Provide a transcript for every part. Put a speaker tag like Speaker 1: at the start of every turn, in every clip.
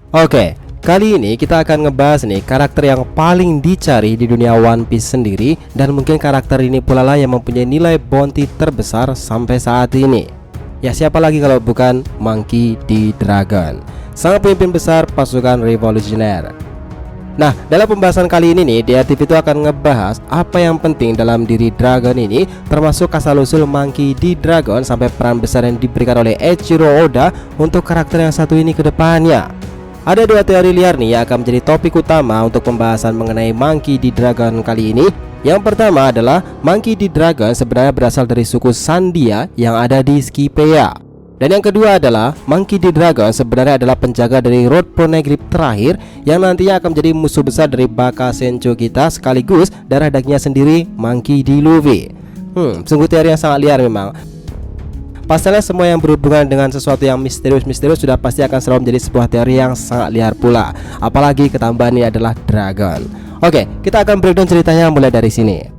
Speaker 1: Oke, kali ini kita akan ngebahas nih karakter yang paling dicari di dunia One Piece sendiri. Dan mungkin karakter ini pula lah yang mempunyai nilai bounty terbesar sampai saat ini. Ya siapa lagi kalau bukan Monkey D. Dragon, sang pemimpin besar pasukan revolusioner. Nah, dalam pembahasan kali ini nih, DRTV itu akan ngebahas apa yang penting dalam diri Dragon ini, termasuk asal-usul Monkey D. Dragon sampai peran besar yang diberikan oleh Eiichiro Oda untuk karakter yang satu ini ke depannya. Ada dua teori liar nih yang akan menjadi topik utama untuk pembahasan mengenai Monkey D. Dragon kali ini. Yang pertama adalah Monkey D. Dragon sebenarnya berasal dari suku Sandia yang ada di Skypiea. Dan yang kedua adalah Monkey D. Dragon sebenarnya adalah penjaga dari Road Poneglyph terakhir yang nantinya akan menjadi musuh besar dari Baka Sencho kita, sekaligus darah dagingnya sendiri Monkey D. Luffy. Sungguh teori yang sangat liar memang. Pasalnya semua yang berhubungan dengan sesuatu yang misterius sudah pasti akan selalu menjadi sebuah teori yang sangat liar pula. Apalagi ketambahan ini adalah Dragon. Oke, kita akan breakdown ceritanya mulai dari sini.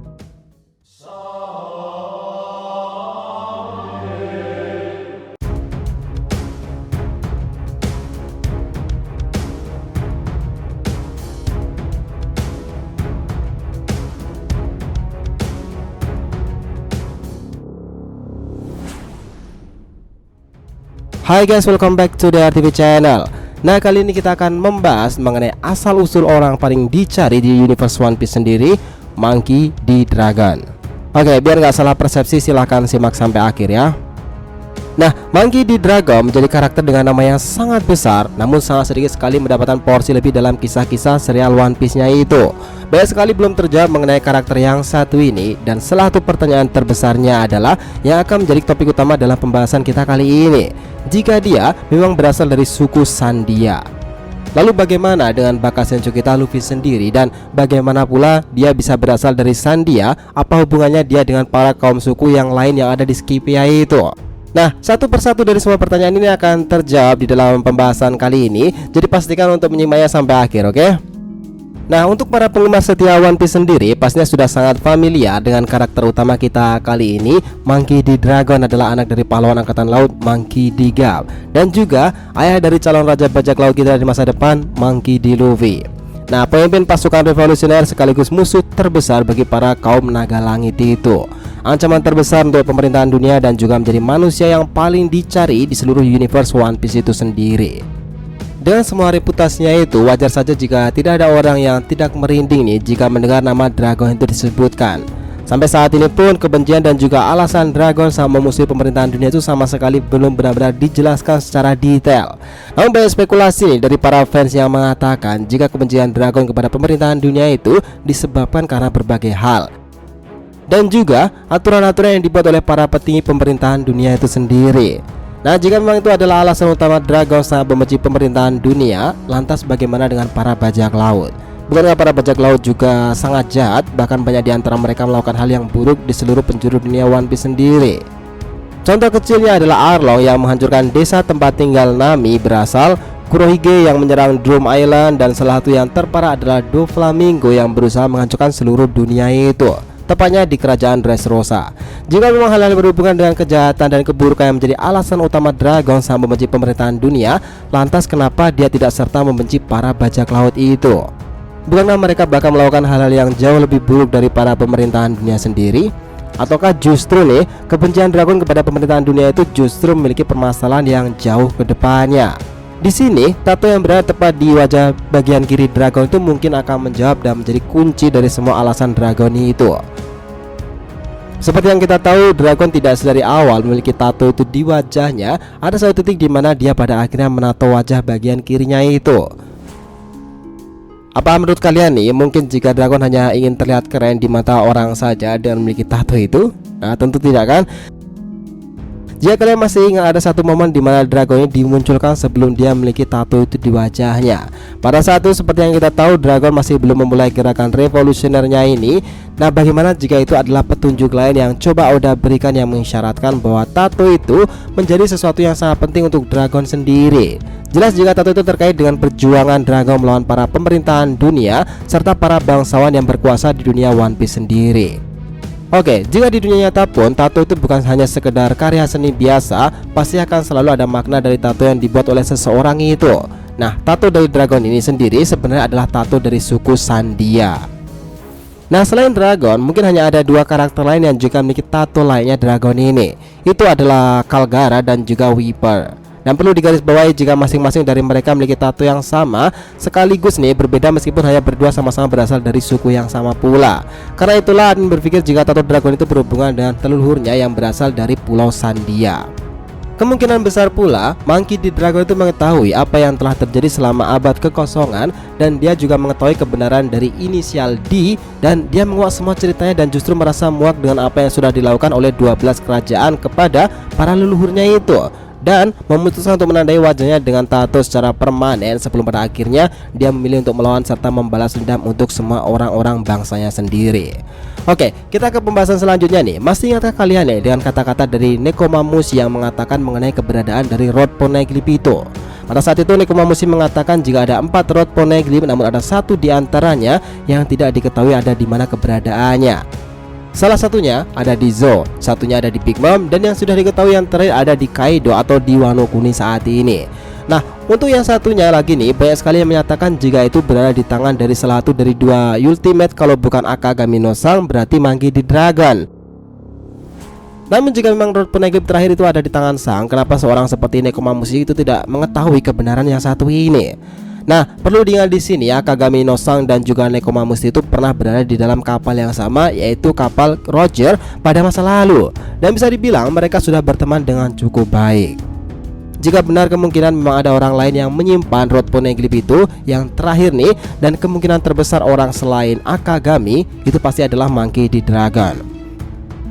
Speaker 1: Hai guys, welcome back to the RTV channel. Nah, kali ini kita akan membahas mengenai asal-usul orang paling dicari di universe One Piece sendiri, Monkey D. Dragon. Oke, biar nggak salah persepsi silahkan simak sampai akhir ya. Nah, Monkey D. Dragon menjadi karakter dengan nama yang sangat besar, namun sangat sedikit sekali mendapatkan porsi lebih dalam kisah-kisah serial One Piece-nya itu. Banyak sekali belum terjawab mengenai karakter yang satu ini. Dan salah satu pertanyaan terbesarnya adalah yang akan menjadi topik utama dalam pembahasan kita kali ini. Jika dia memang berasal dari suku Sandia, lalu bagaimana dengan Baka Sencho kita Luffy sendiri? Dan bagaimana pula dia bisa berasal dari Sandia? Apa hubungannya dia dengan para kaum suku yang lain yang ada di Skypiea itu? Nah, satu persatu dari semua pertanyaan ini akan terjawab di dalam pembahasan kali ini. Jadi pastikan untuk menyimaknya sampai akhir, oke? Nah, untuk para penggemar setia One Piece sendiri pastinya sudah sangat familiar dengan karakter utama kita kali ini. Monkey D. Dragon adalah anak dari pahlawan angkatan laut Monkey D. Garp, dan juga ayah dari calon raja bajak laut kita di masa depan, Monkey D. Luffy. Nah, pemimpin pasukan revolusioner sekaligus musuh terbesar bagi para kaum naga langit itu. Ancaman terbesar untuk pemerintahan dunia dan juga menjadi manusia yang paling dicari di seluruh universe One Piece itu sendiri. Dengan semua reputasinya itu, wajar saja jika tidak ada orang yang tidak merinding nih jika mendengar nama Dragon itu disebutkan. Sampai saat ini pun kebencian dan juga alasan Dragon sama memusuhi pemerintahan dunia itu sama sekali belum benar-benar dijelaskan secara detail. Namun banyak spekulasi nih dari para fans yang mengatakan jika kebencian Dragon kepada pemerintahan dunia itu disebabkan karena berbagai hal, dan juga aturan-aturan yang dibuat oleh para petinggi pemerintahan dunia itu sendiri. Nah, jika memang itu adalah alasan utama Dragon sangat membenci pemerintahan dunia, lantas bagaimana dengan para bajak laut? Bukankah para bajak laut juga sangat jahat? Bahkan banyak di antara mereka melakukan hal yang buruk di seluruh penjuru dunia One Piece sendiri. Contoh kecilnya adalah Arlong yang menghancurkan desa tempat tinggal Nami berasal, Kurohige yang menyerang Drum Island, dan salah satu yang terparah adalah Doflamingo yang berusaha menghancurkan seluruh dunia itu, tepatnya di kerajaan Dressrosa. Jika memang hal-hal berhubungan dengan kejahatan dan keburukan yang menjadi alasan utama Dragon sangat membenci pemerintahan dunia, lantas kenapa dia tidak serta membenci para bajak laut itu? Bukankah mereka bakal melakukan hal-hal yang jauh lebih buruk dari para pemerintahan dunia sendiri? Ataukah justru nih kebencian Dragon kepada pemerintahan dunia itu justru memiliki permasalahan yang jauh ke depannya? Di sini, tato yang berada tepat di wajah bagian kiri Dragon itu mungkin akan menjawab dan menjadi kunci dari semua alasan Dragon itu. Seperti yang kita tahu, Dragon tidak sedari awal memiliki tato itu di wajahnya. Ada satu titik di mana dia pada akhirnya menato wajah bagian kirinya itu. Apa menurut kalian nih, mungkin jika Dragon hanya ingin terlihat keren di mata orang saja dan memiliki tato itu? Nah, tentu tidak kan? Jika kalian masih ingat, ada satu momen di mana Dragon ini dimunculkan sebelum dia memiliki tato itu di wajahnya. Pada saat itu, seperti yang kita tahu, Dragon masih belum memulai gerakan revolusionernya ini. Nah, bagaimana jika itu adalah petunjuk lain yang coba Oda berikan yang mengisyaratkan bahwa tato itu menjadi sesuatu yang sangat penting untuk Dragon sendiri? Jelas jika tato itu terkait dengan perjuangan Dragon melawan para pemerintahan dunia serta para bangsawan yang berkuasa di dunia One Piece sendiri. Oke, jika di dunia nyata pun tato itu bukan hanya sekedar karya seni biasa, pasti akan selalu ada makna dari tato yang dibuat oleh seseorang itu. Nah, tato dari dragon ini sendiri sebenarnya adalah tato dari suku Sandia. Nah, selain dragon, mungkin hanya ada dua karakter lain yang juga memiliki tato lainnya dragon ini. Itu adalah Kalgara dan juga Weeper. Dan perlu digarisbawahi jika masing-masing dari mereka memiliki tato yang sama, sekaligus nih berbeda meskipun hanya berdua sama-sama berasal dari suku yang sama pula. Karena itulah admin berpikir jika tato dragon itu berhubungan dengan leluhurnya yang berasal dari Pulau Sandia. Kemungkinan besar pula Monkey D. Dragon itu mengetahui apa yang telah terjadi selama abad kekosongan, dan dia juga mengetahui kebenaran dari inisial D, dan dia menguak semua ceritanya dan justru merasa muak dengan apa yang sudah dilakukan oleh 12 kerajaan kepada para leluhurnya itu, dan memutuskan untuk menandai wajahnya dengan tato secara permanen sebelum pada akhirnya dia memilih untuk melawan serta membalas dendam untuk semua orang-orang bangsanya sendiri. Oke, kita ke pembahasan selanjutnya nih. Masih ingatkah kalian nih dengan kata-kata dari Nekomamushi yang mengatakan mengenai keberadaan dari Rod Poneglyph itu? Pada saat itu Nekomamushi mengatakan jika ada 4 Rod Poneglyph, namun ada satu di antaranya yang tidak diketahui ada di mana keberadaannya. Salah satunya ada di Zou, satunya ada di Big Mom, dan yang sudah diketahui yang terakhir ada di Kaido atau di Wano Kuni saat ini. Nah, untuk yang satunya lagi nih, banyak sekali yang menyatakan jika itu berada di tangan dari salah satu dari dua Ultimate. Kalau bukan Akagami no Sang, berarti Monkey D. Dragon. Namun jika memang Rod Poneglyph terakhir itu ada di tangan Sang, kenapa seorang seperti Nekomamushi itu tidak mengetahui kebenaran yang satu ini? Nah, perlu diingat di sini ya, Akagami no Sang dan juga Nekomamushi itu pernah berada di dalam kapal yang sama, yaitu kapal Roger pada masa lalu. Dan bisa dibilang mereka sudah berteman dengan cukup baik. Jika benar kemungkinan memang ada orang lain yang menyimpan Rod Poneglyph itu yang terakhir nih, dan kemungkinan terbesar orang selain Akagami itu pasti adalah Monkey D. Dragon.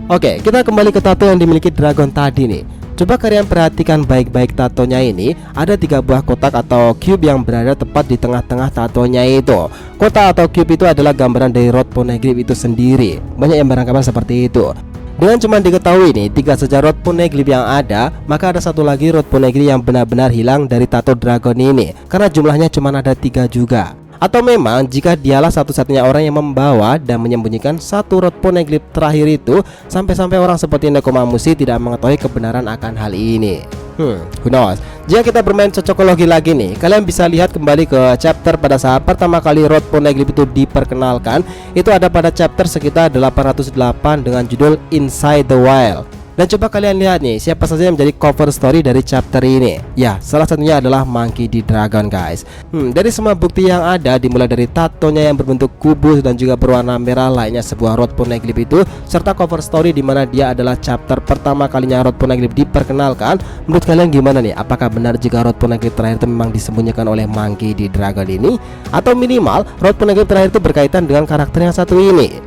Speaker 1: Oke, kita kembali ke tato yang dimiliki dragon tadi nih. Coba kalian perhatikan baik-baik tatonya ini. Ada 3 buah kotak atau cube yang berada tepat di tengah-tengah tatonya itu. Kotak atau cube itu adalah gambaran dari Rod Poneglyph itu sendiri. Banyak yang beranggapan seperti itu. Dengan cuma diketahui nih 3 saja Rod Poneglyph yang ada, maka ada satu lagi Rod Poneglyph yang benar-benar hilang dari tato dragon ini, karena jumlahnya cuma ada 3 juga. Atau memang jika dialah satu-satunya orang yang membawa dan menyembunyikan satu Rod Poneglyph terakhir itu, sampai-sampai orang seperti Nekomamushi tidak mengetahui kebenaran akan hal ini. Who knows? Jika kita bermain cocokologi lagi nih, kalian bisa lihat kembali ke chapter pada saat pertama kali Rod Poneglyph itu diperkenalkan. Itu ada pada chapter sekitar 808 dengan judul Inside the Wild. Dan coba kalian lihat nih, siapa saja yang menjadi cover story dari chapter ini. Ya, salah satunya adalah Monkey D. Dragon, guys. Dari semua bukti yang ada, dimulai dari tatonya yang berbentuk kubus dan juga berwarna merah lainnya sebuah Rod Poneglyph itu, serta cover story di mana dia adalah chapter pertama kalinya Rod Poneglyph diperkenalkan. Menurut kalian gimana nih? Apakah benar jika Rod Poneglyph terakhir itu memang disembunyikan oleh Monkey D. Dragon ini? Atau minimal Rod Poneglyph terakhir itu berkaitan dengan karakter yang satu ini?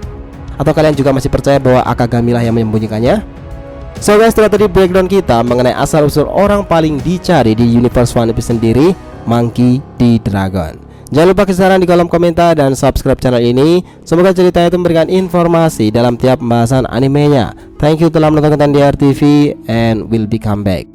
Speaker 1: Atau kalian juga masih percaya bahwa Akagami lah yang menyembunyikannya? So guys, setelah tadi breakdown kita mengenai asal-usul orang paling dicari di universe One Piece sendiri, Monkey D. Dragon. Jangan lupa kasih saran di kolom komentar dan subscribe channel ini. Semoga ceritanya itu memberikan informasi dalam tiap pembahasan animenya. Thank you telah menonton konten di RTV and will be come back.